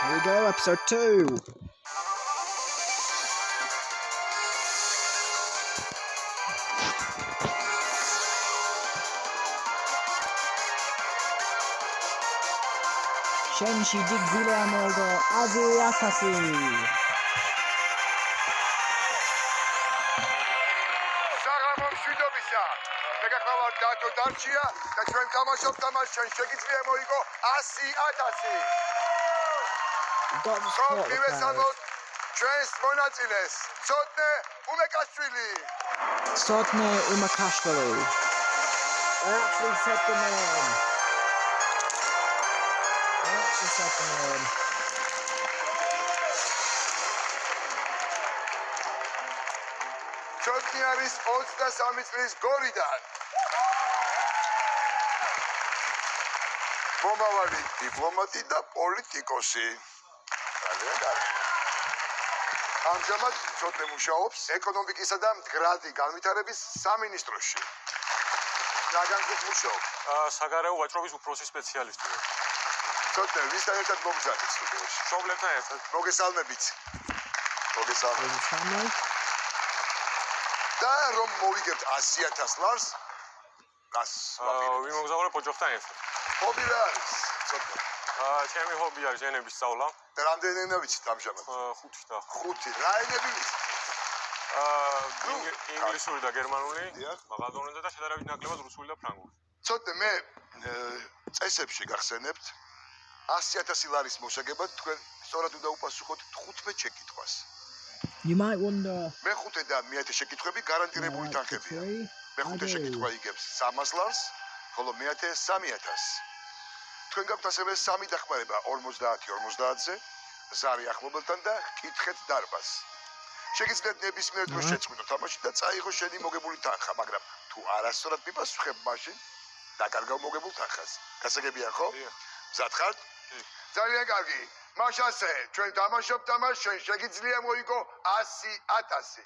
Here we go, episode 2. შენში დიგზილა მოდო აზი ათასი. საღამო მშვიდობისა. მე გახლავართ დათო დარჩია და ჩვენ თამაშობთ თამაშს, ჩვენ შეგიძლია მოიგო 100,000. მივესალმოთ ჩვენს მონაწილეს, ცოტნე უმეკაშვილი. Sotne Umakashvili. I actually set the name. ცოტნე არის 23 წლის გორიდან. მომავალი დიპლომატი და პოლიტიკოსი. ამჟამად ცოტნე მუშაობს ეკონომიკისა და მდგრადი განვითარების სამინისტროში. რაგან მუშაობს? საგარეო ვაჭრობის უფროსი სპეციალისტი ვარ. ცოტნე ვისთან ერთად მოგზაურობთ სტუდიაში? მშობლებთან ერთად. მოგესალმებით. Family. და რომ მოვიგებთ 100,000 ლარს, ვიმოგზაურებ ოჯახთან ერთად. ჰობი რა არის? ცოტნე. ჩემი ჰობი არის ენების სწავლა. და რამდენი ენა ვიცით ამჟამად? 5 და 5. რა ენები ვიცით? ინგლისური და გერმანული, მაღალდონეზე და შედარებით ნაკლებად რუსული და ფრანგული. ცოტნე მე წესებში გახსენებთ 100,000 ლარის მოსაგებად თქვენ სწორად უნდა უპასუხოთ 15 შეკითხვას. You might wonder. მეხუთე და მეათე შეკითხვები გარანტირებული თანხებია. მეხუთე შეკითხვა იგებს 300 ლარს, ხოლო მეათე 3,000. თქვენ გაქვთ ასევე 3 დახმარება 50-50-ზე, ზარი ახლობელთან და კითხეთ დარბაზს. შეგიძლიათ ნებისმიერ დროს შეწყვიტო თამაში და წაიღო შენი მოგებული თანხა, მაგრამ თუ არასწორად მიპასუხებ, მაშინ დაკარგავ მოგებულ თანხას. გასაგებია ხო? მზად ხართ? ძალიან კარგი. მაშასე, ჩვენ თამაშობთ თამაშს, ჩვენ შეგიძლია მოიგო 100,000.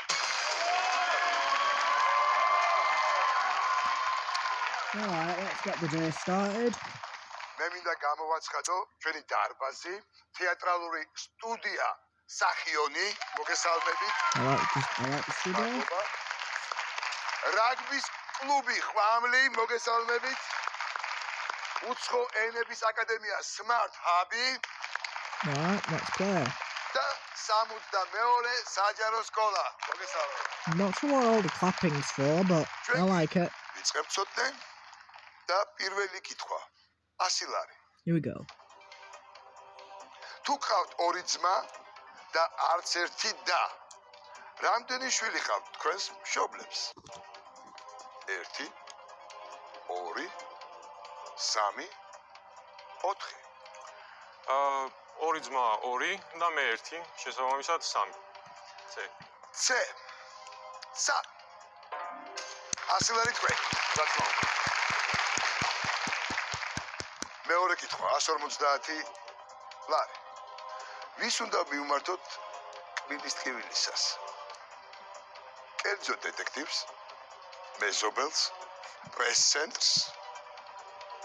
Alright, let's get the day started. მე მინდა გამოვაცხადო ჩვენი დარბაზი, თეატრალური სტუდია სახიონი, მოგესალმებით. I like the studio. რაგბის კლუბი ხვამლი, მოგესალმებით. უცხო ენების აკადემია Smart Hub-ი Alright, let's play. და 62 საჯარო სკოლა, მოგესალმებით. I'm not sure what all the clapping's for, but I like it. ვიწყებ ცოტნე და პირველი კითხვა. 100 ლარი. Here we go. თუ გყავთ 2 ძმა და არც ერთი და, რამდენი შვილი ხავთ თქვენს მშობლებს? 1 2 3 4. 2 ძმა 2 და მე 1, შესაბამისად 3. C. 100 ლარი თქვენ. რა თქმა უნდა. მეორე კითხვა 150 ლარი. ვის უნდა მივმართოთ კბილის ტკივილისას? კერძო დეტექტივს, მეზობელს, პრეს-ცენტრს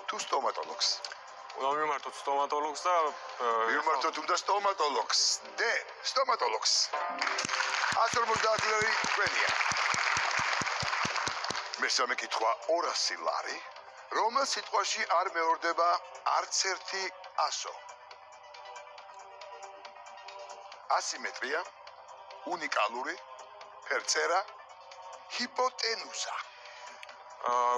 თუ სტომატოლოგს? უნდა მივმართოთ სტომატოლოგს და მივმართოთ უნდა სტომატოლოგს. D. სტომატოლოგს. 150 ლარი თქვენია. მესამე კითხვა 200 ლარი. რომელ სიტყვაში არ მეორდება არც ერთი ასო? ასიმეტრია, უნიკალური, ფერწერა, ჰიპოტენუზა.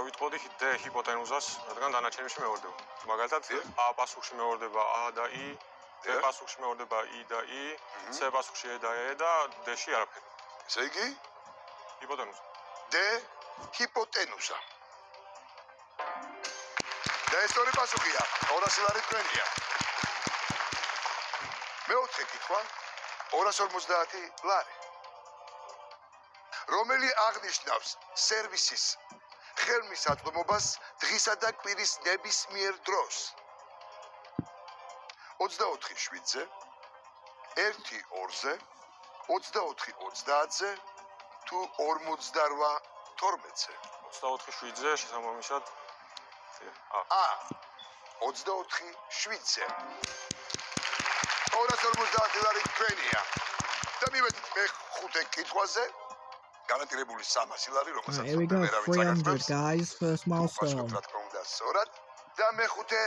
ვიტყოდი D ჰიპოტენუზას, რადგან დანარჩენებში მეორდება. მაგალითად, A პასუხში მეორდება A და I, B პასუხში მეორდება I და I, C პასუხში E და E და D-ში არაფერი. ესე იგი, ჰიპოტენუზა. D ჰიპოტენუზა. და ეს ორი პასუხია, 200 ლარი თქვენია. მეოთხე კითხვა 250 ლარი. რომელი აღნიშნავს სერვისის ხელმისაწვდომობას დღისა და კვირის ნებისმიერ დროს? 24/7-ზე, 1/2-ზე, 24/30-ზე თუ 48/12-ზე? 24/7-ზე შესაბამისად A. 24/7-ზე. 200 250 ლარი თქვენია. და მივედით მეხუთე კითხვაზე. გარანტირებული 300 ლარი, რომელსაც Here we go, 300 guys, first milestone. რა თქმა უნდა, სწორად. და მეხუთე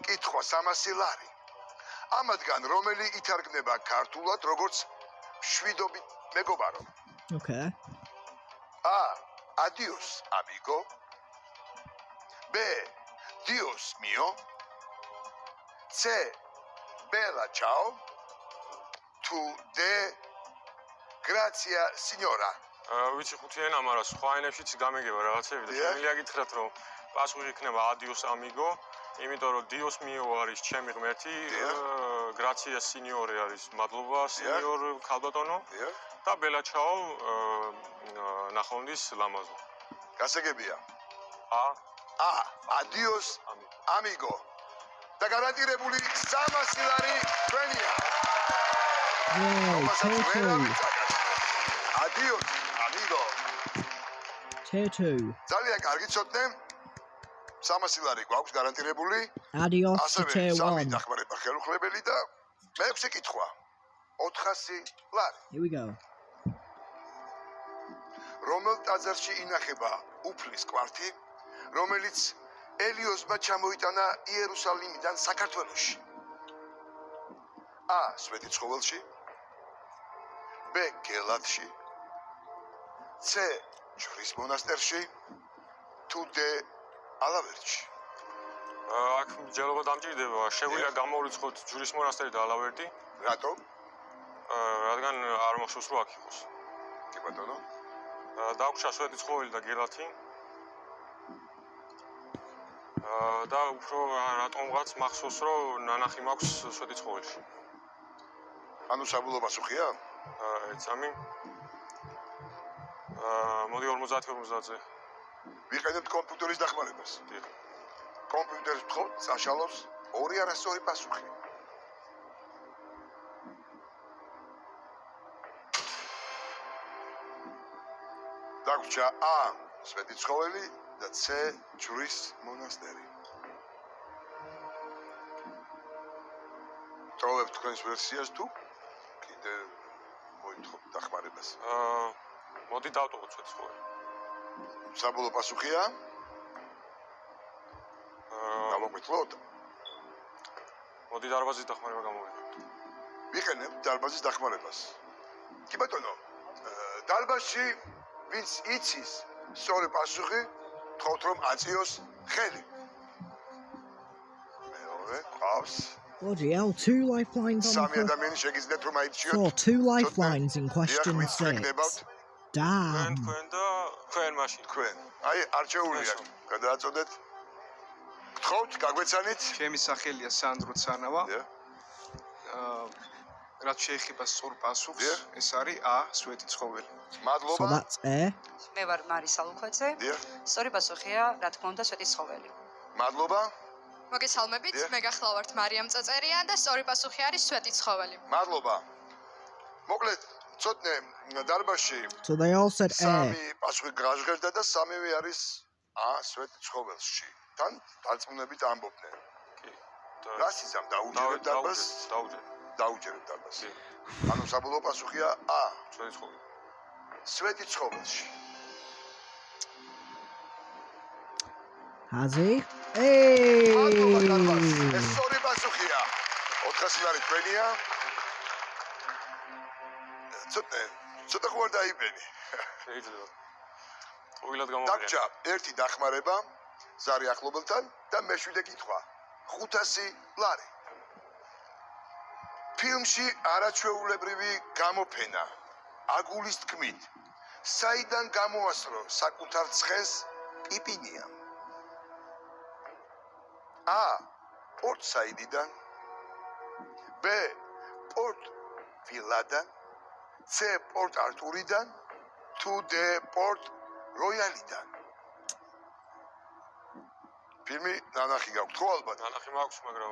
კითხვა 300 ლარი. ამათგან რომელი ითარგმნება ქართულად, როგორც შვიდობით მეგობარო? Okay. A. Adios, amigo. B. Dios mio. C. Bella ciao. Tu D. Grazie signora. ვიცი ხუთი ენა, მაგრამ სხვა ენებშიც გამიგება რაღაცები და შემიძლია გითხრათ, რომ პასუხი იქნება adios amigo, იმიტომ რომ dios mio არის ჩემი ღმერთი, grazie signore არის მადლობა სენიორ ქალბატონო და bella ciao ნახვამდის ლამაზო. გასაგებია. A. Adios amigo. და გარანტირებული 300 ლარი თქვენია. Yay, Tutu. Adios amigo. Tutu. ძალიან კარგი ცოტნე. 300 ლარი გვაქვს გარანტირებული. Adios to ასევე tier 3 1. დახმარება ხელუხლებელი და მეექვსე კითხვა. 400 ლარი. Here we go. რომელ ტაძარში ინახება უფლის კვართი, რომელიც ელიოსმა ჩამოიტანა იერუსალიმიდან საქართველოში? A. სვეტიცხოველში. B. გელათში. C. ჯვრის მონასტერში. თუ D. ალავერდში. აქ მსჯელობა დამჭირდება, შეგვიძლია გამოვრიცხოთ ჯვრის მონასტერი და ალავერდი, რატომ? რადგან არ მახსოვს რომ აქ იყოს. კი ბატონო. დაგვჭა სვეტიცხოველი და გელათი. და უფრო რატომღაც მახსოვს რომ ნანახი მაქვს სვეტიცხოველში. ანუ საბოლოო პასუხია? ეცამი. მოდი 50-50-ზე. ვიყენებთ კომპიუტერის დახმარებას. დიახ. კომპიუტერს ვთხოვთ, საშალოს 2 არასწორი პასუხი. დაგვჭა A. სვეტიცხოველი და C. ჯვრის მონასტერი. ტოვებ თქვენს ვერსიას თუ კიდე მოითხოვთ დახმარებას. მოდი დავტოვოთ სვეტიცხოველი. საბოლოო პასუხია? გამოგვითლოთ? მოდი დარბაზის დახმარება გამოვიყენოთ. ვიყენებთ დარბაზის დახმარებას. კი ბატონო, დარბაზში ვინც იცის სწორი პასუხი, თხოვთ რომ აწიოს ხელი. მეორე, ყავს. Bloody hell, 2 lifelines on სამი the ადამიანი შეგიძლიათ რომ აირჩიოთ. floor. 2 lifelines in question ვინც 6. გეკნებავთ? Damn. თქვენ და თქვენ მაშინ. თქვენ. აი, არჩეულია. გადააწოდეთ. გთხოვთ, გაგვეცანით? ჩემი სახელია სანდრო ცანავა. დიახ. რაც შეეხება სწორ პასუხს, დიახ. ეს არის A. სვეტიცხოველი. So მადლობა. that's A. მე ვარ მარისა ლუქვაძე. დიახ. სწორი პასუხია, რა თქმა უნდა, სვეტიცხოველი. მადლობა. მოგესალმებით, დიახ. მე გახლავართ მარიამ წაწერია და სწორი პასუხი არის სვეტიცხოველი. მადლობა. მოკლედ, ცოტნე დარბაზში So they all said A. სამი პასუხი გაჟღერდა და სამივე არის A. სვეტიცხოველში. თან დარწმუნებით ამბობდნენ. კი. რას იცამ დაუჯერებ დარბაზს? დაუჯერებ დარბაზს. კი. ანუ საბოლოო პასუხია A. სვეტიცხოველი. სვეტიცხოველში. Has he? Hey! მადლობა დარბაზ. ეს სწორი პასუხია. 400 ლარი თქვენია. ცოტა ხوار დაიბენი. შეიძლება. ყოველად გამოვიყენე. დაგჭა ერთი დახმარება ზარი ახლობელთან და მეშვიდე კითხვა. 500 ლარი. ფილმში არაჩვეულებრივი გამოფენა აგულის თქმით საიდან გამოასრო საკუთარ ცხენს პიპინია? A. პორტ საიდიდან. B. პორტ ვილადან. C. პორტ არტურიდან. თუ D. პორტ როიალიდან. ფილმი ნანახი გაქვთ ხო ალბათ? ნანახი მაქვს, მაგრამ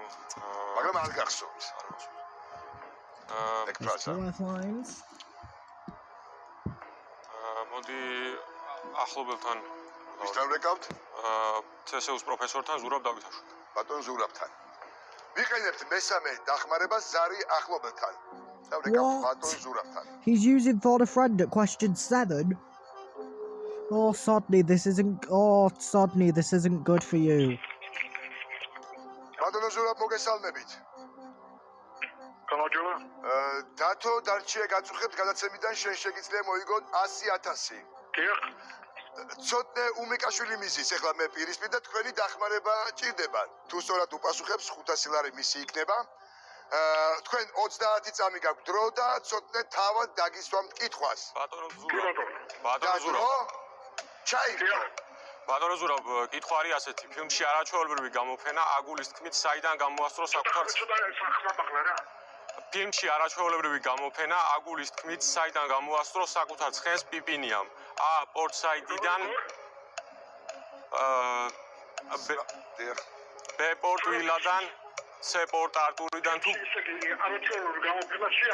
მაგრამ არ გახსოვთ. ეგ There's ფრაზა. 2 lifelines. მოდი ახლობელთან ვისთან ვეკავთ? CSU-ს პროფესორთან ზურაბ დავითაშვით. ბატონ ზურაბთან. ვიყენებთ მესამე დახმარებას ზარი ახლობელთან. და ვრეკავთ ბატონ ზურაბთან. He's using for the friend at question 7. Oh, Sodney, this isn't good for you. ბატონო ზურაბ, მოგესალმებით. გამარჯობა. დათო დარჩია გაწუხებთ გადაცემიდან შენ შეგიძლია მოიგონ 100,000. დიახ. ცოტნე უმიკაშვილი მიზის, ეხლა მე პირისპირ და თქვენი დახმარება ჭირდება. თუ სწორად უპასუხებს 500 ლარი მისი იქნება. თქვენ 30 წამი გაქვთ დრო და ცოტნე თავად დაგისვამთ კითხვას. ბატონო ზურაბ. ჩაიგდო. ბატონო ზურაბ, კითხვა არის ასეთი: ფილმში არაჩვეულებრივი გამოფენა აგულის თქმით საიდან გამოასწრო საკუთარ ფილმში არაჩვეულებრივი გამოფენა აგულის თქმით საიდან გამოასწრო საკუთარ ცხენს პიპინიამ. A. პორტსაიდიდან B. პორტ ვილადან C. პორტ არტურიდან თუ არაჩვეულებრივი გამოფენაში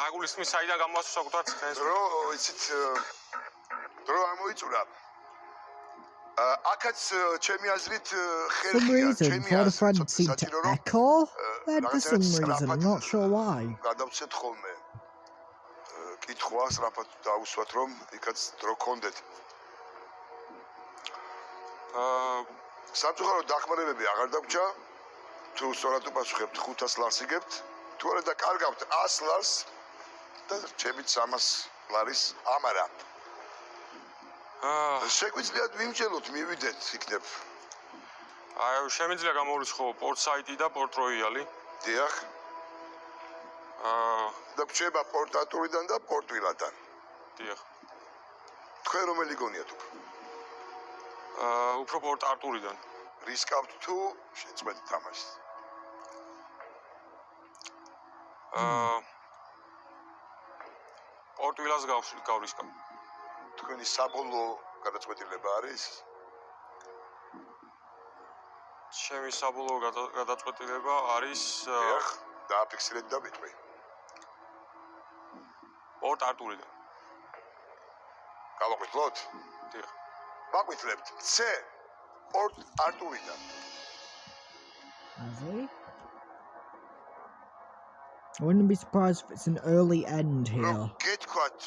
აგულის თქმით საიდან გამოასწრო საკუთარ ცხენს დრო ამოიწურა. აქაც ჩემი აზრით For some reason, for the friend seemed to echo. Then for some reason, I'm not sure why. გადავცეთ ხოლმე. კითხვას რაფად დაუსვათ რომ იქაც დრო კონდეთ. სამწუხარო დახმარებები აღარ დაგვრჩა. თუ სწორად უპასუხებთ 500 ლარს იგებთ. თუ არა და კარგავთ 100 ლარს და ჩემით 300 ლარის ამარა. შეგვიძლიათ ვიმჯელოთ, მივიდეთ იქნებ. შემიძლია გამოვრიცხო პორტსაიდი და პორტ როიალი. დიახ. და გრჩება პორტ არტურიდან და პორტ ვილადან. დიახ. თქვენ რომელი გონიათ უფრო? უფრო პორტ არტურიდან. რისკავთ თუ შეწყვეტ თამაშს? პორტ ვილას გავრისკავ. თქვენი საბოლოო გადაწყვეტილება არის? ჩემი საბოლოო გადაწყვეტილება არის დიახ, დააფიქსირეთ და ვიტყვი. პორტ არტურიდან. გავაკეთოთ? დიახ. ვაკეთებთ. C. პორტ არტურიდან. I wouldn't be surprised if it's an early end here. გეთქვათ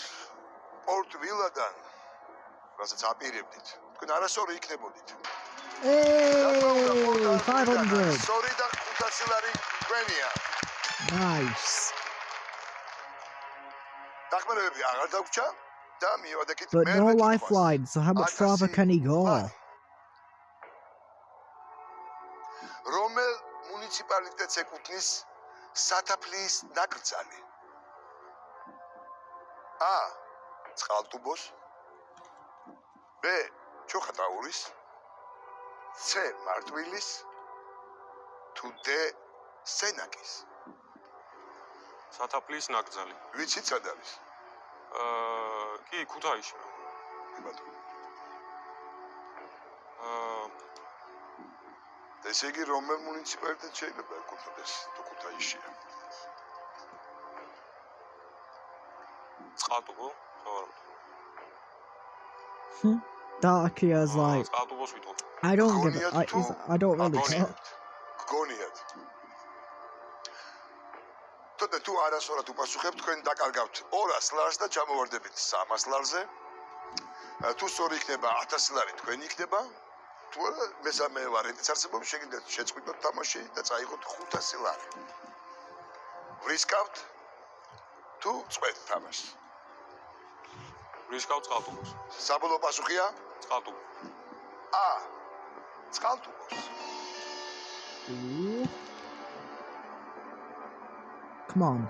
პორტ ვილადან, რასაც აპირებდით. თქვენ არასორი იქნებოდით. Hey, 500. სორი და 500 ლარი თქვენია. Nice. დახმარებები აღარ დაგვრჩა და მივადექით But no lifeline, so how much farther can he go? რომელ მუნიციპალიტეტს ეკუთვნის სათაფლიის ნაკრძალი? A. წყალტუბოს, B. ჩოხატაურის, C. მარტვილის, თუ D. სენაკის. სათაფლიის ნაკრძალი. ვიცით სად არის? კი, ქუთაისში. ბატონო. ესე იგი რომელ მუნიციპალიტეტს შეიძლება ეკუთვნოდეს თუ ქუთაისშია? წყალტუბო? Darkia's like, წყალტუბოს ვიტყვი. I don't really care. გგონიათ. თორე თუ არასორად უპასუხებთ, თქვენ დაკარგავთ 200 ლარს და ჩამოვარდებით 300 ლარზე. თუ სწორი იქნება 1000 ლარი თქვენი იქნება. თუ არა მესამე ვარიანტიც არსებობს, შეგიძლიათ შეწყვიტოთ თამაში და წაიღოთ 500 ლარი. ვრისკავთ თუ წყვეტ თამაშს? ვრისკავ წყალტუბოს. საბოლოო პასუხია? წყალტუბო. A. წყალტუბოს. Come on.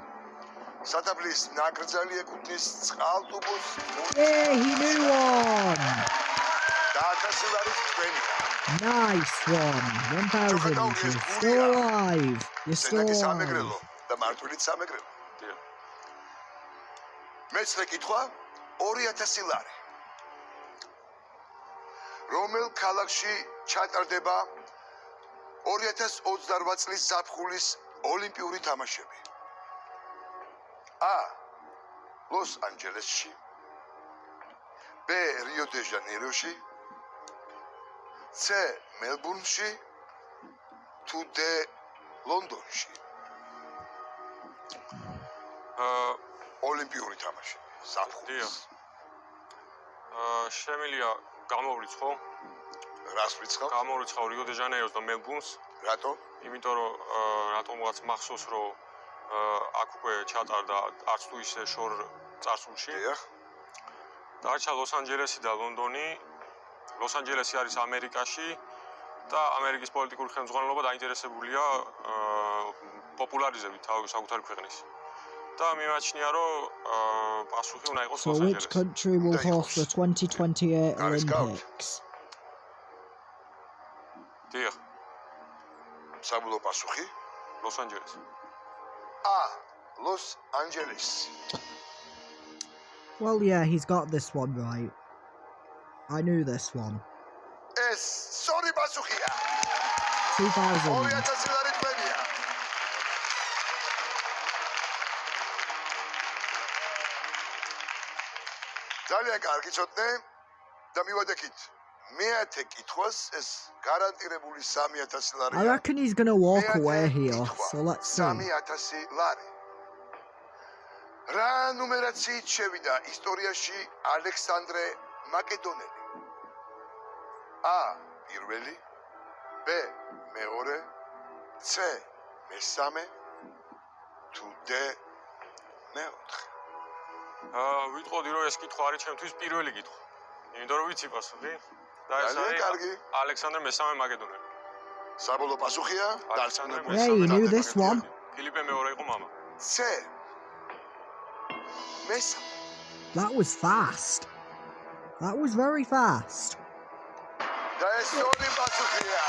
სათაფლიის ნაკრძალი ეკუთვნის წყალტუბოს. Hey, he knew one. და 1000 ლარი თქვენია. Nice one. 1000. You're still alive. You're still სენაკის alive. სამეგრელო და მარტვილიც სამეგრელო. მეცხრე კითხვა 2000 ლარი. რომელ ქალაქში ჩატარდება 2028 წლის ზაფხულის ოლიმპიური თამაშები? A. ლოს-ანჯელესში, B. რიო-დე-ჟანეიროში, C. მელბურნში, თუ დე ლონდონში? ოლიმპიური თამაში. დიახ. შემიძლია გამოვრიცხო. რას ვიცხავ? გამოვრიცხავ რიო-დე-ჟანეიროს და მელბურნს. რატო? იმიტომ რომ რატომღაც მახსოვს რომ აქ უკვე ჩატარდა არც თუ ისე შორ წარსულში. დიახ. დარჩა ლოს-ანჯელესი და ლონდონი. ლოს-ანჯელესი არის ამერიკაში და ამერიკის პოლიტიკური ხელმძღვანელობა დაინტერესებულია პოპულარიზებით საკუთარი ქვეყნის. და მიმაჩნია რომ პასუხი უნდა იყოს So which ლოს-ანჯელესი. country will host the 2028 Olympics? დიახ, საბოლოო პასუხი? ლოს-ანჯელესი. ლოს-ანჯელესი. Well, yeah, he's got this one right. I knew this one. ეს სწორი პასუხია. 2000. 2000 ლარი თქვენია. ძალიან კარგი ცოტნე და მივადექით. მეათე კითხვას ეს გარანტირებული 3000 ლარია. I reckon he's gonna walk away here, so let's see. 3000 ლარი. რა ნუმერაციით შევიდა ისტორიაში ალექსანდრე მაკედონელი? პირველი, B მეორე, C მესამე, თუ D მეოთხე. ვიტყოდი რომ ეს კითხვა არის ჩემთვის პირველი კითხვა. იმიტომ რომ ვიცი პასუხი და ეს ძალიან არის კარგი. ალექსანდრე მესამე მაკედონელი. საბოლოო პასუხია ალექსანდრე Yeah, you knew this one. ფილიპე მეორე იყო მამა. C მესამე. That was fast. That was very fast. და ეს სწორი პასუხია.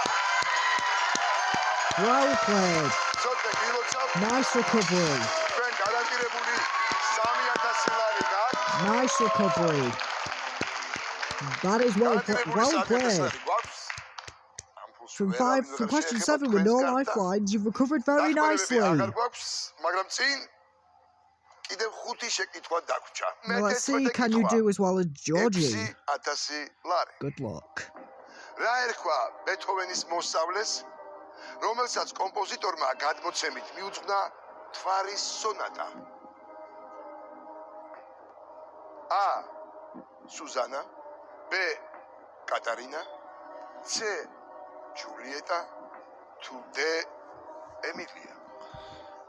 Well played. ცოტა გილოცავ. Nice recovery. ჩვენ გარანტირებული 3000 ლარი გაქვთ. Nice recovery. That is well played. From question 7 with no lifelines, you've recovered very nicely. მაგრამ წინ კიდევ 5 შეკითხვა დაგვრჩა. Well, let's see, can you do as well as Georgie? 6000 ლარი. Good luck. რა ერქვა ბეთჰოვენის მოსწავლეს, რომელსაც კომპოზიტორმა გადმოცემით მიუძღვნა თვარის სონატა? სუზანა, B კატარინა, C ჯულიეტა, თუ D ემილია?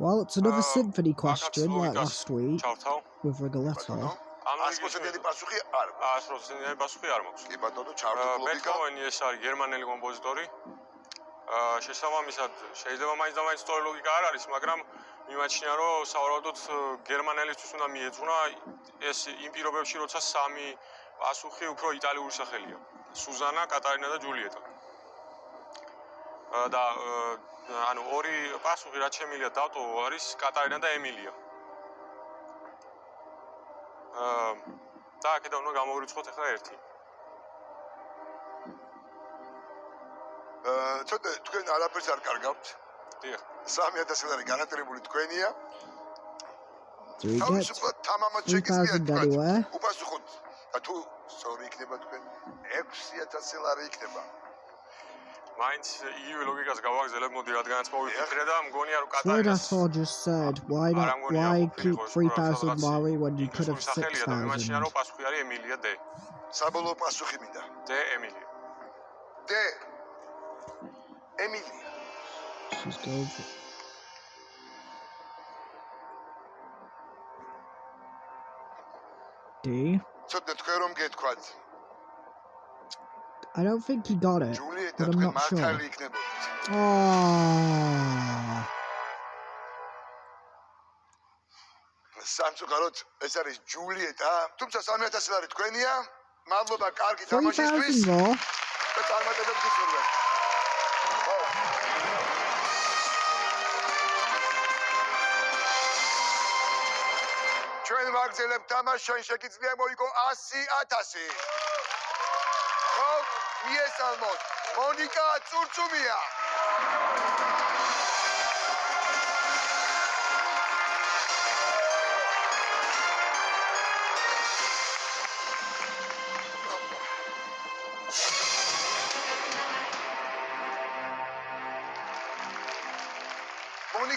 Well, it's another symphony question like ლოგიკას last week ჩავთავ. with Rigoletto. ამ 100%-იანი პასუხი არ მაქვს. 100%-იანი პასუხი არ მაქვს. კი ბატონო, ჩავთვალ ლოგიკა. ბეთჰოვენი ეს არის გერმანელი კომპოზიტორი. შესაბამისად, შეიძლება მაინც და მაინც სწორი ლოგიკა არ არის, მაგრამ მიმაჩნია, რომ სავარაუდოდ გერმანელისთვის უნდა მიეძღვნა ეს იმ პირობებში, როცა სამი პასუხი უფრო იტალიური სახელია. სუზანა, კატარინა და ჯულიეტა. და ანუ ორი პასუხი რაც შემიძლია დავტოვო არის კატარინა და ემილია. და აქედან უნდა გამოვრიცხოთ ახლა ერთი. ცოტა თქვენ არაფერს არ კარგავთ. დიახ. 3000 ლარი გარანტირებული თქვენია. Do we get თავისუფლად თამამად 3000 შეგიძლიათ anywhere? უპასუხოთ. და თუ სწორი იქნება თქვენ 6000 ლარი იქნება. მაინც იგივე ლოგიკას გავაგზავნებ, მოდი რადგანაც მოვიფიქრე და მგონია რომ Sword კატარინას just said, why keep 3000 lari when you could have სახელია და მიმაჩნია 6000? რომ პასუხი არის ემილია D. საბოლოო პასუხი მინდა. D ემილია. D ემილია. She's going for D. ცოტა თქვენ რომ გეთქვათ, I don't think he got it, ჯულიეტა but I'm თქვენ not sure. მართალი იქნებოდით. Oh. სამწუხაროდ ეს არის ჯულიეტა, თუმცა 3000 ლარი თქვენია. მადლობა კარგი თამაშისთვის 3000 more. და წარმატებებს გისურვებთ. ჩვენ ვაგრძელებთ თამაშს, ჩვენ შეგიძლია მოიგო 100000. ხო, მიესალმოთ. მონიკა წურწუმია.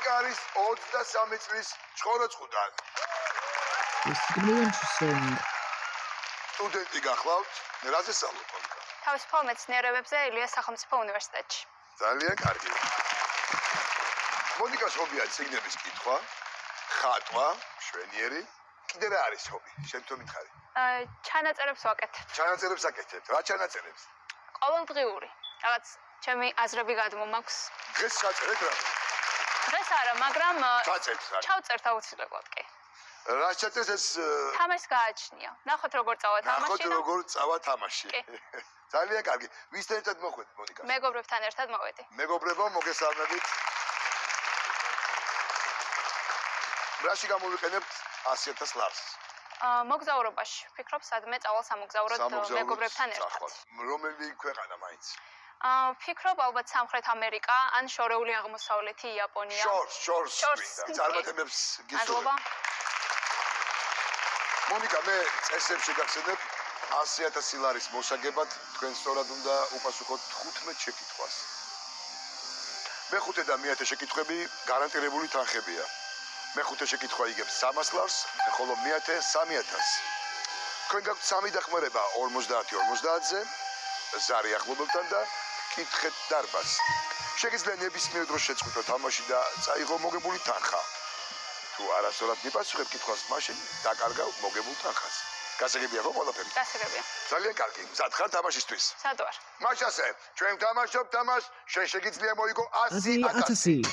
მონიკა არის 23 წლის ცხოროწყუდან. This is gonna be interesting. სტუდენტი გახლავთ, რაზე სწავლობ მონიკა? თავისუფალ მეცნიერებებზე ილიას სახელმწიფო უნივერსიტეტში. ძალიან კარგი. მონიკას ჰობია წიგნების კითხვა, ხატვა, მშვენიერი. კიდე რა არის ჰობი? შენ თვითონ მითხარი. ჩანაწერებს ვაკეთებ. ჩანაწერებს აკეთებთ. რა ჩანაწერებს? ყოველდღიური. რაღაც ჩემი აზრები გადმომაქვს. დღეს ჩაწერეთ რა? დღეს არა, მაგრამ ჩაწერთ რა? ჩავწერთ აუცილებლად კი. რა ჩაწერთ ეს თამაშს გააჩნია. ნახოთ როგორ წავა ნახოთ თამაში. როგორ წავა თამაში. კი. ძალიან კარგი. ვისთან ერთად მოხვედით მონიკა? მეგობრებთან ერთად მოვედი. მეგობრებო, მოგესალმებით. რაში გამოვიყენებთ 100,000 ლარს? მოგზაურობაში. ვფიქრობ, სადმე წავალ სამოგზაუროდ მეგობრებთან ერთად. რომელი ქვეყანა მაინც? ვფიქრობ, ალბათ სამხრეთ ამერიკა, ან შორეული აღმოსავლეთი იაპონია. შორს. წარმატებებს გისურვებ. მონიკა, მე წესებს შეგახსენებ 100,000 ლარის მოსაგებად თქვენ სწორად უნდა უპასუხოთ 15 შეკითხვას. მეხუთე და მეათე შეკითხვები გარანტირებული თანხებია. მეხუთე შეკითხვა იგებს 300 ლარს, ხოლო მეათე 3,000. თქვენ გაქვთ 3 დახმარება 50-50-ზე, ზარი ახლობელთან და კითხეთ დარბაზს. შეგიძლია ნებისმიერ დროს შეწყვიტოთ თამაში და წაიღო მოგებული თანხა. თუ არასწორად მიპასუხებ კითხვას, მაშინ დაკარგავ მოგებულ თანხას. გასაგებია ხო ყველაფერი? გასაგებია. ძალიან კარგი. მზად ხარ თამაშისთვის? სად ვარ? მაშასე, ჩვენ თამაშობ თამაშს, შენ შეგიძლია მოიგო 100,000.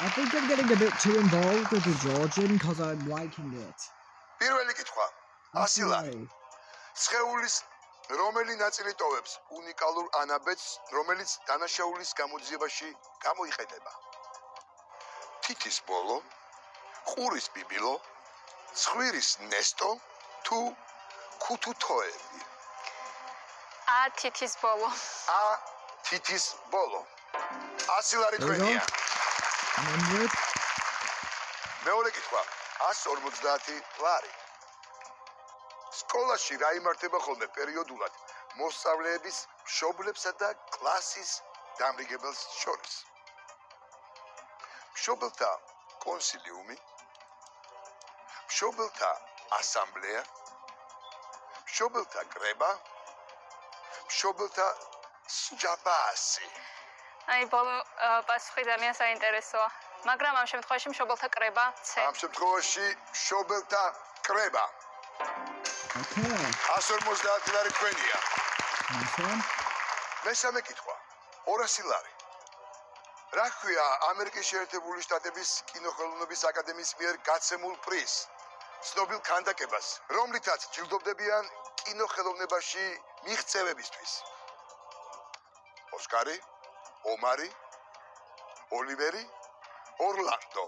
I think I'm getting a bit too involved with the Georgian because I'm liking it. პირველი კითხვა. 100 ლარი. Okay. სხეულის რომელი ნაწილი ტოვებს უნიკალურ ანაბედს, რომელიც დანაშაულის გამოძიებაში გამოიყენება? თითის ბოლო, ყურის ბიბილო, ცხვირის ნესტო თუ ქუთუთოები? თითის ბოლო. თითის ბოლო. 100 ლარი There we go. თქვენია. 100. მეორე კითხვა. 150 ლარი. სკოლაში რა იმართება ხოლმე პერიოდულად მოსწავლეების, მშობლებსა და კლასის დამრიგებელს შორის? მშობელთა კონსილიუმი, მშობელთა ასამბლეა, მშობელთა კრება, მშობელთა სჯაბასი. ბოლო პასუხი ძალიან საინტერესოა. მაგრამ ამ შემთხვევაში მშობელთა კრება C. ამ შემთხვევაში მშობელთა კრება. Okay. 150 ლარი თქვენია. Nice one. მესამე კითხვა. 200 ლარი. რა ქვია ამერიკის შეერთებული შტატების კინოხელოვნების აკადემიის მიერ გაცემულ პრიზს, ცნობილ ქანდაკებას, რომლითაც ჯილდოვდებიან კინოხელოვნებაში მიღწევებისთვის? ოსკარი, ომარი, ოლივერი, ორლანდო?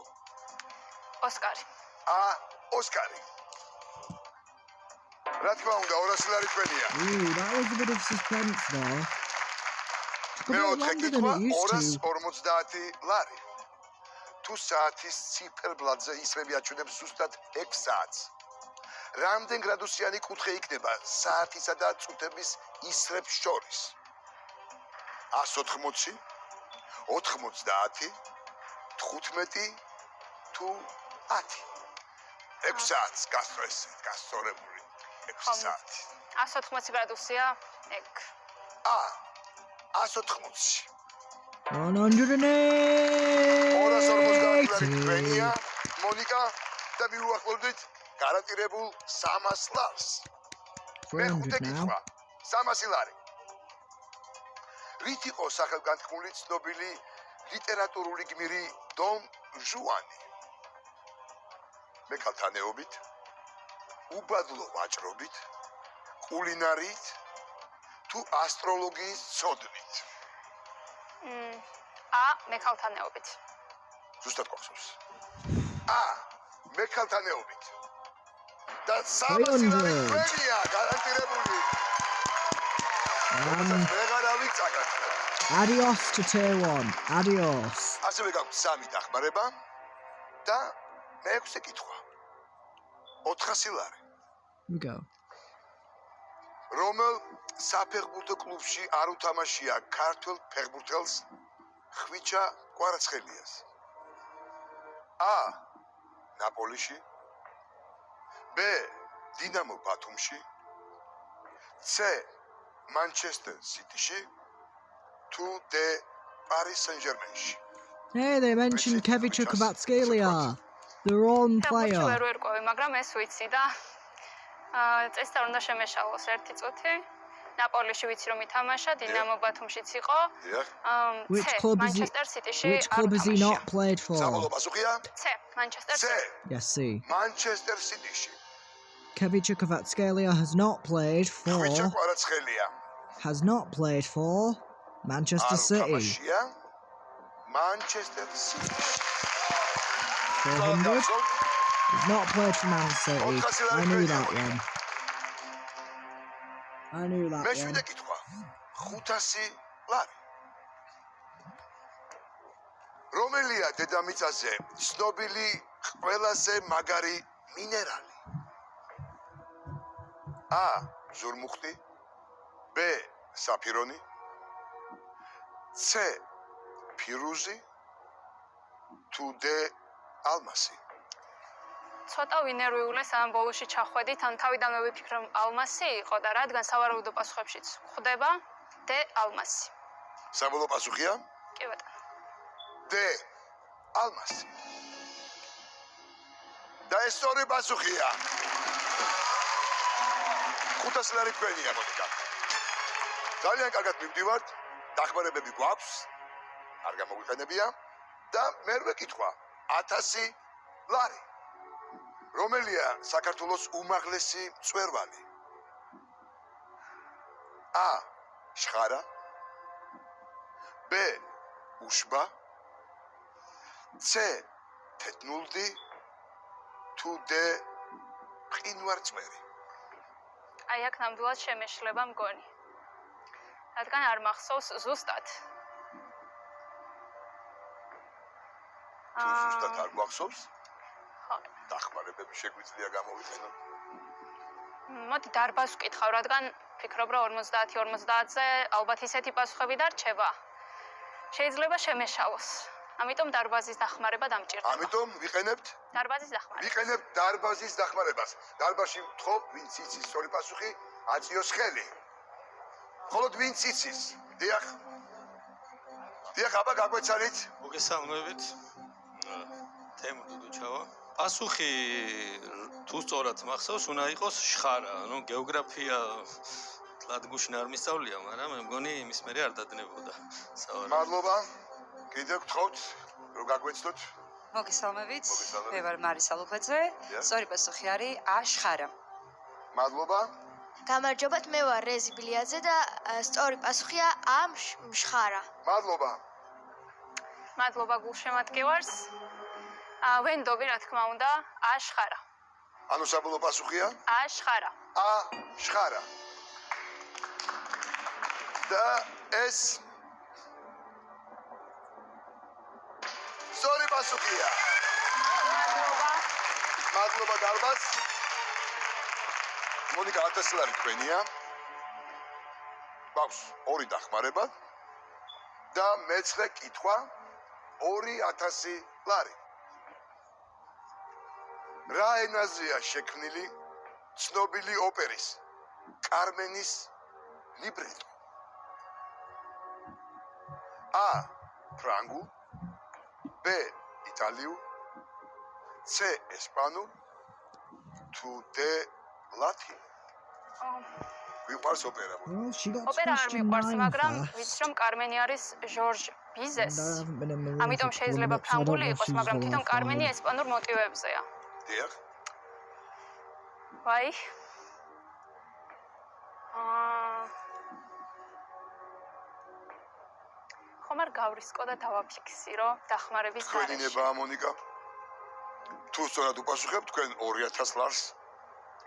ოსკარი. ოსკარი. რა თქმა უნდა, 200 ლარი თქვენია. Ooh, that was a bit of suspense though. Took a bit მეოთხე longer than კითხვა it used to. 250 ლარი. თუ საათის ციფერბლადზე ისრები აჩვენებს ზუსტად 6 საათს, რამდენ გრადუსიანი კუთხე იქნება საათისა და წუთების ისრებს შორის? 180, 90, 15 თუ 10? 6 საათს გასწორებული 6 საათი. 180 გრადუსია, ეგ. 180. 180. თქვენია მონიკა და მივუახლოვდით გარანტირებულ 300 ლარს. 300 now. 300 ლარი. რით იყო სახელგანთქმული ცნობილი ლიტერატურული გმირი დონ ჟუანი? მექალთანეობით, უბადლო ვაჭრობით, კულინარიით თუ ასტროლოგიის ცოდნით? მექალთანეობით. ზუსტად გვახსოვს. მექალთანეობით. და 300 ლარი თქვენია გარანტირებული. ვეღარავით წაგაკეთე. Adios to tier 1. Adios. ასევე გაქვთ 3 დახმარება და მეექვსე კითხვა. 400 ლარი. Here we go. რომელ საფეხბურთო კლუბში არ უთამაშია ქართველ ფეხბურთელს ხვიჩა კვარაცხელიას. A. ნაპოლიში. B. დინამო ბათუმში. C. Manchester City-ში. თუ D. Paris Saint-Germain-ში. Hey, they mentioned Kevicha Kvaratskhelia, the wrong player. ვერ ვერკვევი, მაგრამ ეს ვიცი და წესთან უნდა შემეშალოს ერთი წუთი. ნაპოლიში ვიცი რომ ითამაშა, დინამო ბათუმშიც იყო. Which club has he not played for? საბოლოო პასუხია? C, Manchester C. City. Yes, see. Manchester City-ში. Kevicha Kvaratskhelia has not played ხვიჩა კვარაცხელია. Manchester City. თამაშია Manchester City. 400. He's not played for Man City. I knew that one. მეშვიდე კითხვა. 500 ლარი. რომელია დედამიწაზე ცნობილი ყველაზე მაგარი მინერალი? A. ზურმუხტი. B. საფირონი. C. ფირუზი. თუ D. ალმასი. ცოტა ვინერვიულეს ამ ბოლოში ჩახვედით, ან თავიდანვე ვიფიქრე რომ ალმასი იყო და რადგან სავარაუდო პასუხებშიც ხვდება D. ალმასი. საბოლოო პასუხია? კი ბატონო. D. ალმასი. და ეს სწორი პასუხია. 500 ლარი თქვენია მოდიკა. ძალიან კარგად მივდივართ. დახმარებები გვაქვს. არ გამოგვიყენებია და მერვე კითხვა. 1000 ლარი. რომელია საქართველოს უმაღლესი მწვერვალი? A. შხარა. B. უშბა. C. თეთნულდი. თუ D. მყინვარწვერი. აი აქ ნამდვილად შემეშლება მგონი. რადგან არ მახსოვს ზუსტად. თუ ზუსტად არ გვახსოვს? ხო. დახმარებები შეგვიძლია გამოვიყენოთ. მოდი დარბაზს ვკითხავ, რადგან ფიქრობ რომ 50-50-ზე ალბათ ისეთი პასუხები დარჩება. შეიძლება შემეშალოს. ამიტომ დარბაზის დახმარება დამჭირდება. ამიტომ ვიყენებთ დარბაზის დახმარება. ვიყენებთ დარბაზის დახმარებას. დარბაზში ვთხოვ, ვინც იცის სწორი პასუხი, აწიოს ხელი. მხოლოდ ვინც იცის. დიახ. დიახ, აბა გაგვეცანით. მოგესალმებით. თემურ დუდუჩავა. პასუხი თუ სწორად მახსოვს, უნდა იყოს შხარა. ანუ გეოგრაფია ლადგუშინ არ მისწავლია, მაგრამ მე მგონი იმის მერე არ დადნებოდა. მადლობა. კიდევ გთხოვთ, რომ გაგვეცნოთ. მოგესალმებით. მოგესალმებით. მე ვარ მარისა ლუხაძე. სწორი პასუხი არის A. შხარა. მადლობა. გამარჯობათ, მე ვარ რეზი ბილიაძე და სწორი პასუხია A. შხარა. მადლობა. მადლობა გულშემატკივარს. ვენდობი რა თქმა უნდა, A. შხარა. ანუ საბოლოო პასუხია? A. შხარა. A. შხარა. და ეს სწორი პასუხია. მადლობა დარბაზ. მონიკა 1000 ლარი თქვენია. გვაქვს ორი დახმარება და მეცხრე კითხვა 2000 ლარი. რა ენაზეა შექმნილი ცნობილი ოპერის კარმენის ლიბრეტო? A. ფრანგულ. B. იტალიურ. C. ესპანურ. თუ D. ლათინურ. ვიყვარს ოპერა? Well, she got ოპერა არ question მიყვარს, 9 მაგრამ first. ვიცი რომ კარმენი არის ჟორჟ ბიზეს. And I haven't been in the room ამიტომ for a couple of შეიძლება minutes, so I don't ფრანგული know if იყოს, she's მაგრამ the თვითონ one კარმენი fine. ესპანურ მოტივებზეა. დიახ. ვაი. ხომ არ გავრისკო და დავაფიქსირო დახმარების თქვენი გარეშე. ნება მონიკა. თუ სწორად უპასუხებთ, თქვენ 2000 ლარს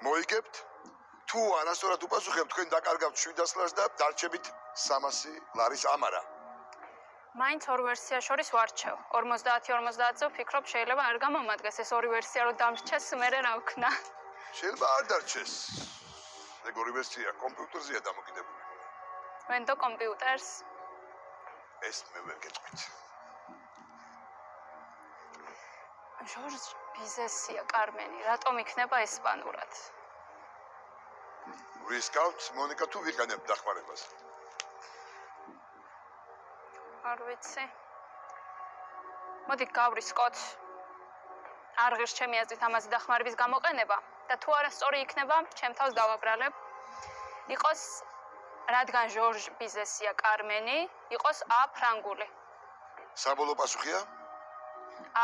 მოიგებთ. თუ არასწორად უპასუხებთ, თქვენ დაკარგავთ 700 ლარს და დარჩებით 300 ლარის ამარა. მაინც ორ ვერსიას შორის ვარჩევ. 50-50-ზე ვფიქრობ შეიძლება არ გამომადგეს ეს ორი ვერსია რომ დამრჩეს, მერე რა ვქნა. შეიძლება არ დარჩეს. ეგ ორი ვერსია კომპიუტერზეა დამოკიდებული. ვენდო კომპიუტერს. ეს მე ვერ გეტყვით. ჟორჟ ბიზესია კარმენი, რატომ იქნება ესპანურად? რისკავთ მონიკა თუ ვიყენებ დახმარებას? არ ვიცი. მოდი გავრისკოთ. არ ღირს ჩემი აზრით ამაზე დახმარების გამოყენება და თუ არასწორი იქნება, ჩემ თავს დავაბრალებ. იყოს რადგან ჟორჟ ბიზესია კარმენი, იყოს ა ფრანგული. საბოლოო პასუხია?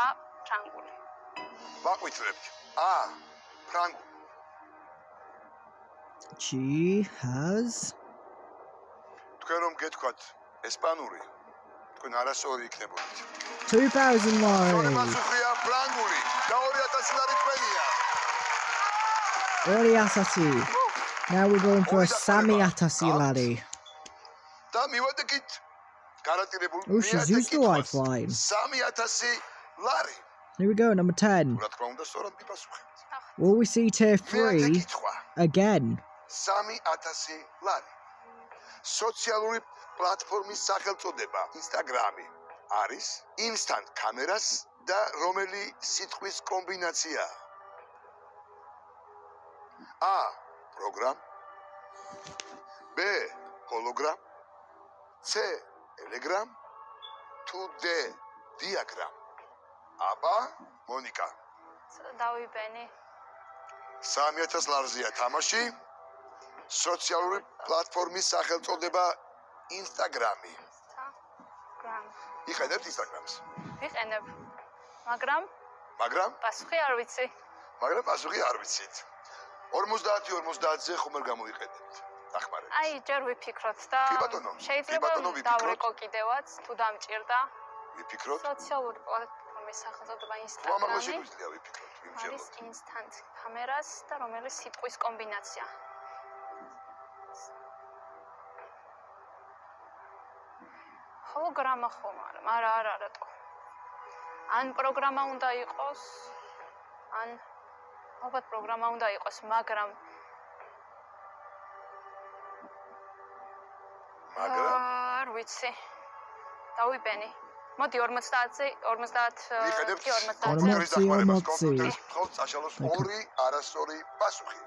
ა ფრანგული. ვაყვითრებთ. ა ფრანგული. She has თქვენ რომ გეთქვათ ესპანური, თქვენ არასწორი იქნებოდით. 2,000 სწორი lari. პასუხია ფრანგული და 2000 ლარი თქვენია. Oriatasi. Now we're going for a Samiatasi lari. და მივადგით გარანტირებულ Oh, she's used the lifeline. 3000 ლარი. Here we go, number 10. რა თქმა უნდა, სწორად მიფასუხეთ. Will we see tier 3 კითხვა. again? 3000 ლარი. სოციალური პლატფორმის სახელწოდება Instagram-ი არის Instant Cameras და რომელი სიტყვის კომბინაცია? A. Program B. Hologram C. Telegram თუ D. Diagram. აბა, მონიკა. დავიბენი. 3000 ლარზეა თამაში. სოციალური პლატფორმის სახელწოდება Instagram-ი. იყენებთ Instagram-ს? ვიყენებ. მაგრამ პასუხი არ ვიცი. მაგრამ პასუხი არ ვიცით. 50-50-ზე ხომ არ გამოიყენებთ დახმარებას? აი, ჯერ ვიფიქროთ და შეიძლება დავრეკო კიდევაც თუ დამჭირდა. ვიფიქროთ? სოციალური პლატფორმის სახელწოდება ამაღლა Instagram-ი. შეგვიძლია ვიფიქროთ, არის ვიმსჯელოთ. Instant Cameras და რომელი სიტყვის კომბინაცია. ჰოლოგრამა ხომ არა, არა რატო. ან პროგრამა უნდა იყოს, ან ალბათ პროგრამა უნდა იყოს, მაგრამ არ ვიცი. დავიბენი. მოდი 50-ზე 50 ვიყენებთ 50 კომპიუტერის დახმარებას, 40. კომპიუტერის მხოლოდ საშუალოს 2 არასწორი პასუხი.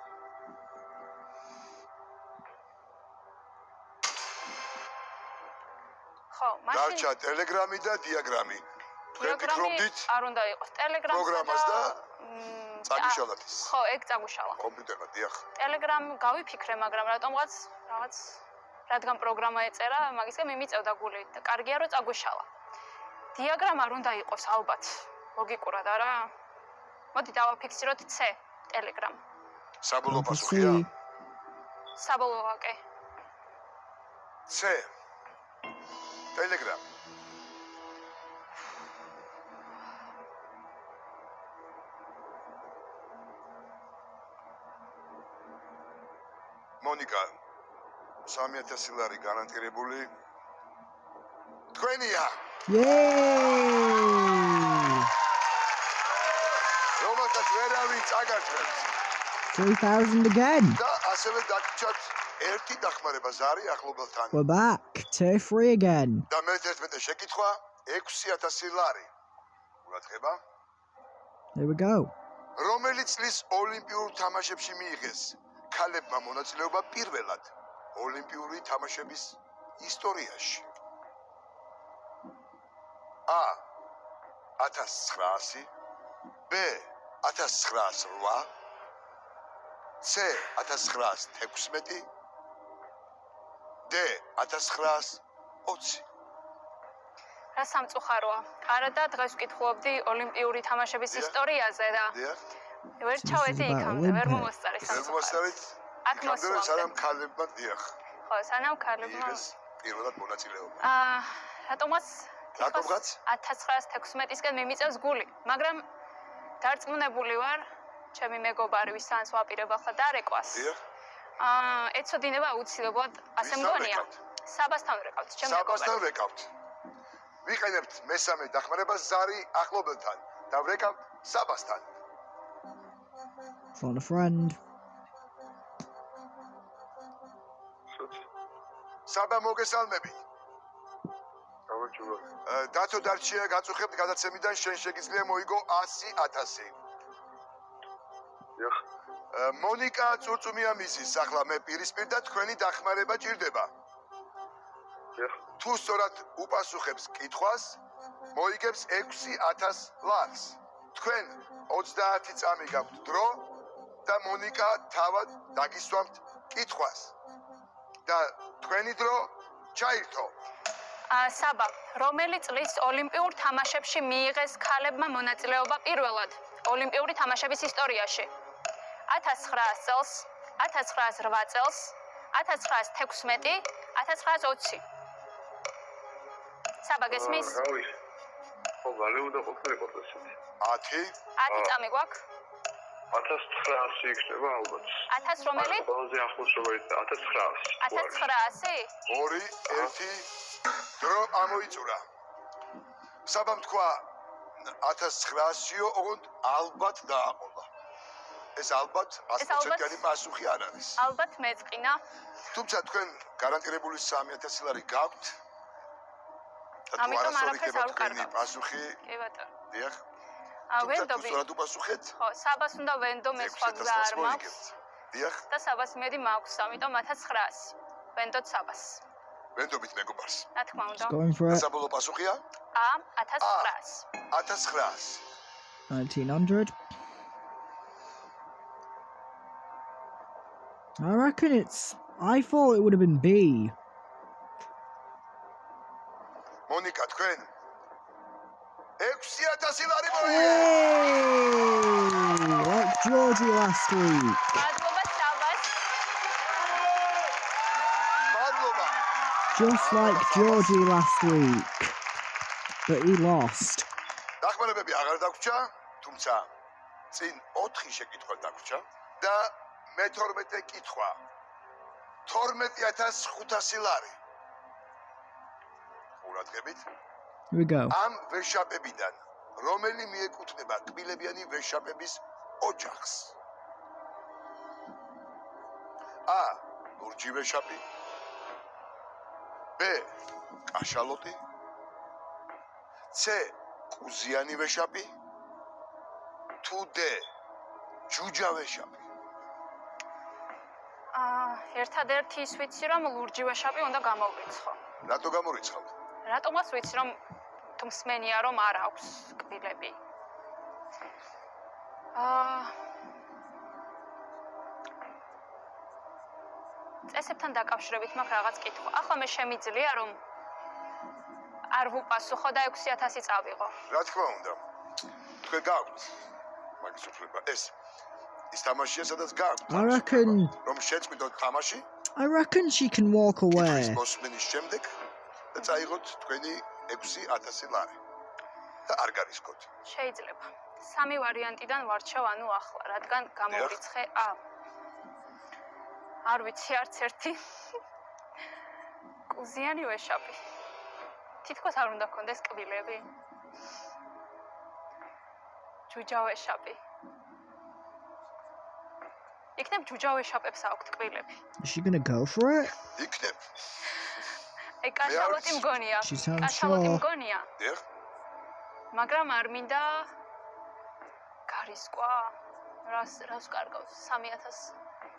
ხო, მაშინ დარჩა Telegram-ი და Diagram-ი. თქვენ ფიქრობდით არ უნდა იყოს Telegram-ს პროგრამას და წაგიშალათ ის. ხო, ეგ წაგუშალა. კომპიუტერმა დიახ. Telegram გავიფიქრე, მაგრამ რატომღაც რადგან პროგრამა ეწერა, მაგისგან მიმიწევდა გული და კარგია რომ წაგუშალა. Diagram არ უნდა იყოს ალბათ. ლოგიკურად არა? მოდი დავაფიქსიროთ C, Telegram. საბოლოო პასუხია? საბოლოოა კი. C. Telegram. მონიკა 3000 ლარი გარანტირებული თქვენია. Yay! რომელსაც ვერავინ წაგაჭრებს 3,000 again. და ასევე დაგჭათ ერთი დახმარება ზარი ახლობელთან. We're back. Tier 3 again. და მე-11 შეკითხვა 6000 ლარი. ყურადღება. Here we go. რომელი წლის ოლიმპიურ თამაშებში მიიღეს ქალებმა მონაწილეობა პირველად ოლიმპიური თამაშების ისტორიაში? A. 1900 B. 1908 C. 1916 D. 1920 რა სამწუხაროა. არა და დღეს ვკითხულობდი ოლიმპიური თამაშების ისტორიაზე და ვერ ჩავედი იქამდე, ვერ მომოსწარი სამწუხაროდ. აქ მოსვლა. სანამ ქალებმა დიახ. ხო, სანამ ქალებმა პირველად მონაწილეობა. რატომაც 1916 1916-ისკენ მიმიწევს გული, მაგრამ დარწმუნებული ვარ, ჩემი მეგობარი ვისაც ვაპირებ ახლა დარეკვას. დიახ. ეცოდინება აუცილებლად, ასე მგონია. საბასთან ვრეკავთ, ჩემ მეგობარს. საბასთან ვრეკავთ. ვიყენებთ მესამე დახმარებას ზარი ახლობელთან და ვრეკავთ საბასთან. Phone a friend. საბა მოგესალმებით. დათო დარჩია გაწუხებთ გადაცემიდან შენ შეგიძლია მოიგო 100,000. მონიკა წურწუმია მისის ახლა მე პირისპირ და თქვენი დახმარება ჭირდება. თუ სწორად უპასუხებს კითხვას, მოიგებს 6,000 ლარს. თქვენ 30 წამი გაქვთ დრო და მონიკა თავად დაგისვამთ კითხვას. და თქვენი დრო ჩაირთო. საბა, რომელი წლის ოლიმპიურ თამაშებში მიიღეს ქალებმა მონაწილეობა პირველად ოლიმპიური თამაშების ისტორიაში? 1900 წელს, 1908 წელს, 1916, 1920. საბა გესმის? ხო, გალეოდა ყოფილიყო ესეთი. 10 10 წამი გვაქვს? 1900 იქნება ალბათ. 1000 რომელი? ყველაზე ახლოს რომ არის 1900. 1900? 2 1 დრო ამოიწურა. საბამ თქვა 1900-იო, ოღონდ ალბათ დააყოლა. ეს ალბათ 100%-იანი პასუხი არ არის. ალბათ მეწყინა. თუმცა თქვენ გარანტირებული 3,000 ლარი გაქვთ. ამიტომ არაფერს არ ვკარგავ. პასუხი. კი ბატონო. დიახ. ვენდობი. სწორად უპასუხეთ. ხო, საბას უნდა ვენდო მე სხვა გზა არ მაქვს. დიახ. და საბას მედი მაქვს, ამიტომ 1900. ვენდოთ საბას. ვენდობით მეგობარს. რა თქმა უნდა. Going for it. საბოლოო პასუხია? 1900. 1900. 1900. I reckon I thought it would have been B. მონიკა თქვენ 6,000 ლარი მოიგეთ. Hey! Like Georgie last week. მადლობა საბას. მადლობა. Just like Georgie last week. But he lost. დახმარებები აღარ დაგვრჩა, თუმცა წინ 4 შეკითხვა დაგვრჩა და მე-12 კითხვა 12,500 ლარი. ყურადღებით. Here we go. ამ ვეშაპებიდან რომელი მიეკუთვნება კბილებიანი ვეშაპების ოჯახს? A. ლურჯი ვეშაპი. B. კაშალოტი. C. კუზიანი ვეშაპი. თუ D. ჯუჯა ვეშაპი. ერთადერთი ის ვიცი, რომ ლურჯი ვეშაპი უნდა გამოვრიცხო. რატო გამორიცხავთ? რატომაც ვიცი, რომ თუ მსმენია, რომ არ აქვს კბილები. წესებთან დაკავშირებით მაქვს რაღაც კითხვა. ახლა მე შემიძლია, რომ არ ვუპასუხო და 6,000 წავიღო. რა თქმა უნდა. თქვენ გაქვთ მაგის უფლება. ის თამაშია, სადაც გაქვთ. I reckon რომ შეწყვიტოთ თამაში. I reckon she can walk away. მოსმენის შემდეგ და წაიღოთ თქვენი 6,000 ლარი. და არ გარისკოთ. შეიძლება. სამი ვარიანტიდან ვარჩევ, ანუ ახლა, რადგან გამოვიცხე A. არ ვიცი არც ერთი. კუზიანი ვეშაპი. თითქოს არ უნდა კონდეს კბილები. ჯუჯა ვეშაპი. იქნებ ჯუჯა ვეშაპებს აქვთ კბილები. Is she gonna go for it? იქნებ. კაშალოტი მგონია. She sounds კაშალოტი sure. მგონია. დიახ. მაგრამ არ მინდა გარისკვა. რას კარგავს?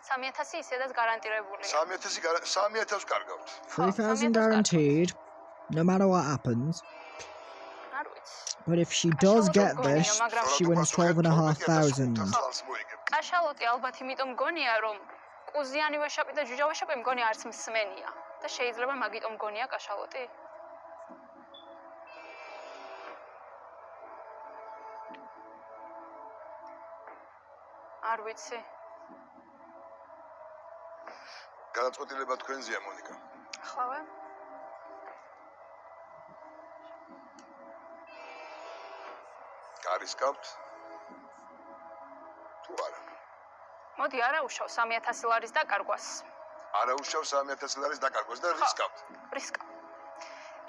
3,000 ისედაც გარანტირებულია. 3,000 კარგავთ. 3,000 guaranteed, no matter what happens. არ ვიცი. But if she does get this, she wins 12,500. კაშალოტი ალბათ იმიტომ მგონია, რომ კუზიანი ვეშაპი და ჯუჯა ვეშაპი მგონია არც მსმენია და შეიძლება მაგიტომ მგონია კაშალოტი. არ ვიცი. გადაწყვეტილება თქვენზეა, მონიკა. ახლავე? გარისკავთ? თუ არა? მოდი არა უშავ 3,000 ლარის დაკარგვას. არა უშავ 3,000 ლარის დაკარგვას და რისკავთ. რისკავ.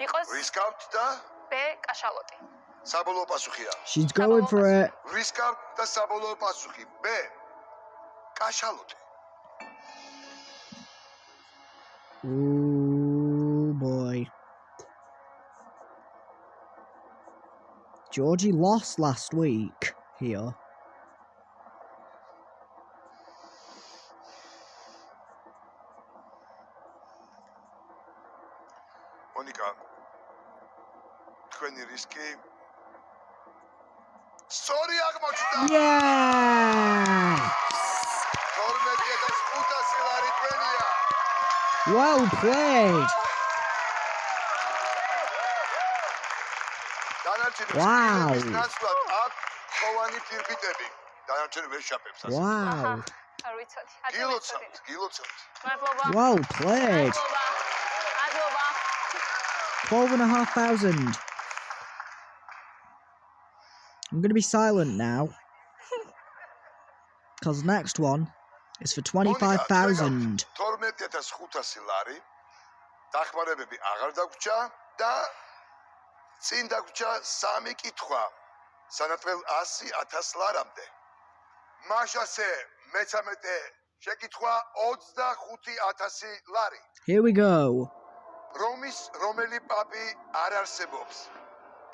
იყოს რისკავთ და B კაშალოტი. საბოლოო პასუხია. She's going for it. რისკავთ და საბოლოო პასუხი B კაშალოტი. Oh boy. Georgie lost last week here. Monika, თქვენი რისკი სწორი აღმოჩნდა. Yes! 12500 ლარი თქვენია. Well played! Wow! ნაცვლად აქ ხოვანი ფირფიტები. დანარჩენი ვერ შაპებს ასე. Wow! არ ვიცოდი. გილოცავთ. მადლობა. Well played! მადლობა. 12,500. I'm going to be silent now. Because the next one is for 25,000. 12500 ლარი. დახმარებები აღარ დაგვრჩა და წინ დაგვრჩა 3 კითხვა. სანათელ 100,000 ლარამდე. მაშასე მე-13 შეკითხვა 25,000 ლარი. Here we go. რომის რომელი პაპი არ არსებობს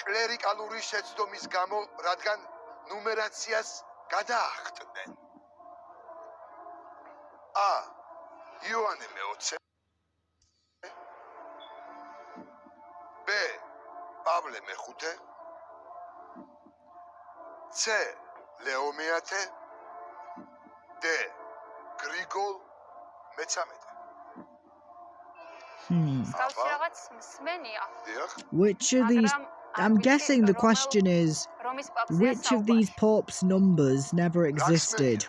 კლერიკალური შეცდომის გამო, რადგან ნუმერაციას გადაახტნენ. A. იოანე მე-20. B. პავლე მე-5. C. ლეო მე-10. D. გრიგოლ მე-13. Გავსი რაღაც მსმენია. Which of these... I'm guessing the question is, which of these popes' numbers never existed?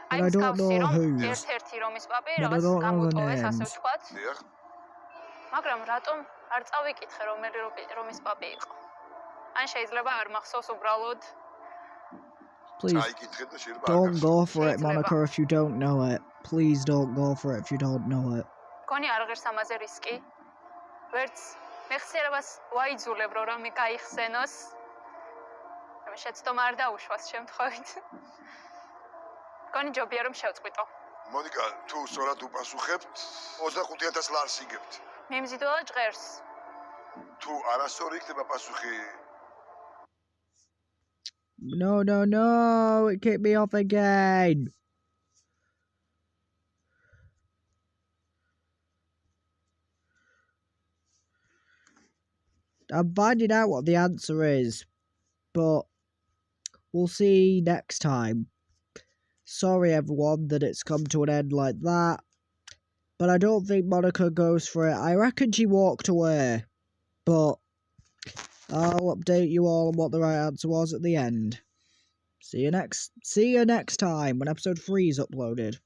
But I don't know whose. ერთ-ერთი რომის პაპი But I რაღაც don't know the გამოტოვეს ასე names. ვთქვათ. მაგრამ რატომ არ წავიკითხე რომელი რომის პაპი იყო? ან შეიძლება არ მახსოვს უბრალოდ. Please don't go for it, Monica, if you don't know it. Please don't go for it if you don't know it. გონი არ ღირს ამაზე რისკი? ვერც მეხსიერებას ვაიძულებ რომ რამე გაიხსენოს. მე შეცდომა არ დაუშვას შემთხვევით. გონი ჯობია რომ შევწყვიტო. მონიკა, თუ სწორად უპასუხებთ, 25,000 ლარს იგებთ. მიმზიდველა ჟღერს. თუ არასწორი იქნება პასუხი, No, no, no! It kicked me off again! I'm finding out what the answer is, but we'll see next time. Sorry everyone that it's come to an end like that, but I don't think Monica goes for it. I reckon she walked away, but I'll update you all on what the right answer was at the end. See you next time when episode 3 is uploaded.